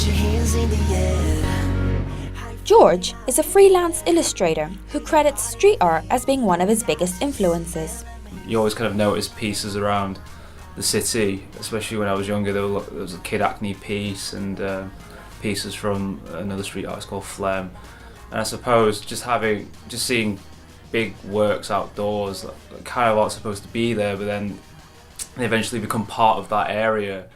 your hands in the air. George is a freelance illustrator who credits street art as being one of his biggest influences. You always kind of notice pieces around the city, especially when I was younger. There was a Kid Acne piece and pieces from another street artist called Phlegm. And I suppose just seeing big works outdoors that kind of aren't supposed to be there, but then they eventually become part of that area,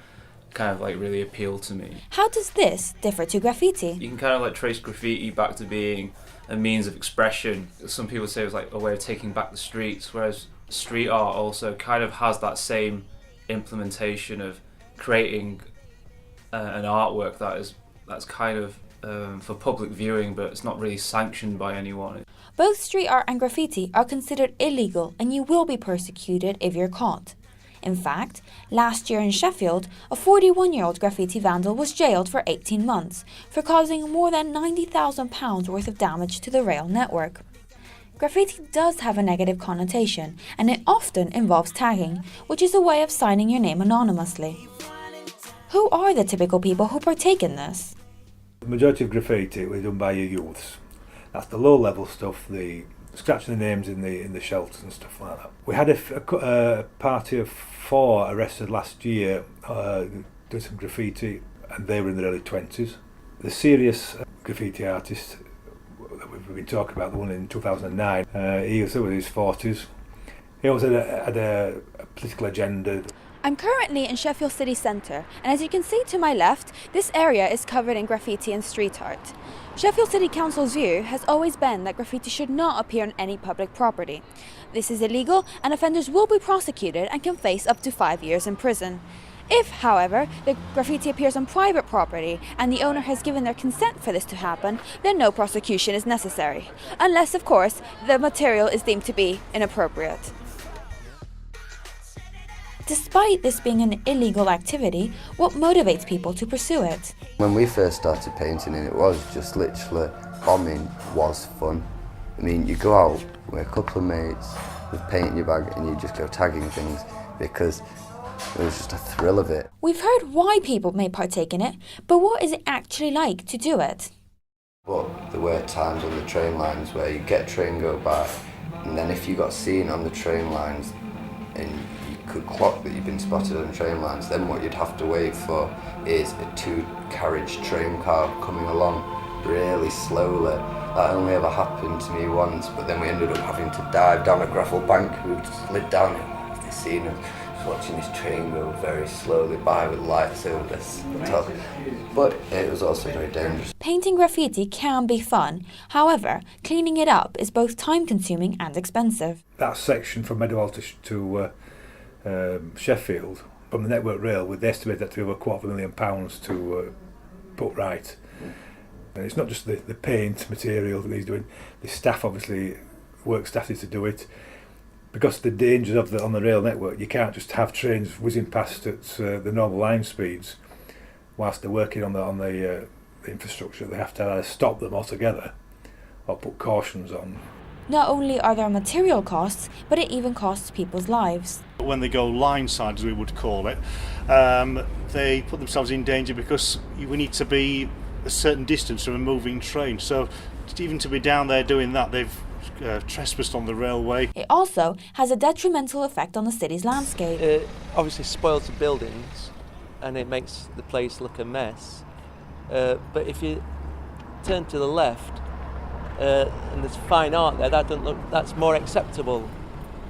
kind of like really appealed to me. How does this differ to graffiti? You can kind of like trace graffiti back to being a means of expression. Some people say it was like a way of taking back the streets, whereas street art also kind of has that same implementation of creating an artwork that's kind of for public viewing, but it's not really sanctioned by anyone. Both street art and graffiti are considered illegal, and you will be persecuted if you're caught. In fact, last year in Sheffield, a 41-year-old graffiti vandal was jailed for 18 months for causing more than £90,000 worth of damage to the rail network. Graffiti does have a negative connotation, and it often involves tagging, which is a way of signing your name anonymously. Who are the typical people who partake in this? The majority of graffiti was done by your youths. That's the low-level stuff, the scratching the names in the shelters and stuff like that. We had a party of 4 arrested last year doing some graffiti, and they were in their early 20s. The serious graffiti artist that we've been talking about, the one in 2009, he was in his 40s. He also had a political agenda. I'm currently in Sheffield city centre, and as you can see to my left, this area is covered in graffiti and street art. Sheffield City Council's view has always been that graffiti should not appear on any public property. This is illegal, and offenders will be prosecuted and can face up to 5 years in prison. If, however, the graffiti appears on private property and the owner has given their consent for this to happen, then no prosecution is necessary, unless, of course, the material is deemed to be inappropriate. Despite this being an illegal activity, what motivates people to pursue it? When we first started painting, and it was just literally, bombing was fun. I mean, you go out with a couple of mates with paint in your bag and you just go tagging things because it was just a thrill of it. We've heard why people may partake in it, but what is it actually like to do it? But there were times on the train lines where you get a train go by, and then if you got seen on the train lines and you could clock that you've been spotted on train lines, then what you'd have to wait for is a 2-carriage train car coming along really slowly. That only ever happened to me once, but then we ended up having to dive down a gravel bank. We slid down it. Have they seen him? Just watching this train go very slowly by with lights over the top. But it was also very dangerous. Painting graffiti can be fun. However, cleaning it up is both time-consuming and expensive. That section from Meadowhall to Sheffield, from the Network Rail, we'd estimate that to be over £250,000 to put right. And it's not just the paint material that he's doing. The staff, obviously, work staff is to do it. Because of the dangers of on the rail network, you can't just have trains whizzing past at the normal line speeds whilst they're working on the infrastructure. They have to either stop them altogether or put cautions on. Not only are there material costs, but it even costs people's lives. When they go line side, as we would call it, they put themselves in danger because we need to be a certain distance from a moving train. So even to be down there doing that, they've trespassed on the railway. It also has a detrimental effect on the city's landscape. It obviously spoils the buildings and it makes the place look a mess. But if you turn to the left, and there's fine art there, that's more acceptable.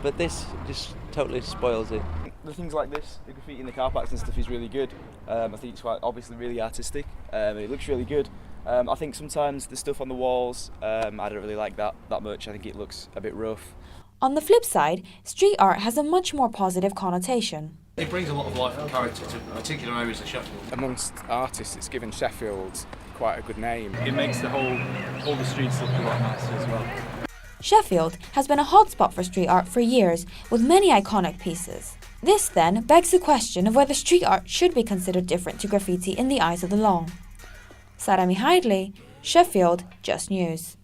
But this just totally spoils it. The things like this, the graffiti in the car parks and stuff, is really good. I think it's quite obviously really artistic. It looks really good. I think sometimes the stuff on the walls, I don't really like that much. I think it looks a bit rough. On the flip side, street art has a much more positive connotation. It brings a lot of life and character to particular areas of Sheffield. Amongst artists, it's given Sheffield quite a good name. It makes all the streets look a lot nicer as well. Sheffield has been a hotspot for street art for years, with many iconic pieces. This then begs the question of whether street art should be considered different to graffiti in the eyes of the law. Sara Mihaidli, Sheffield Just News.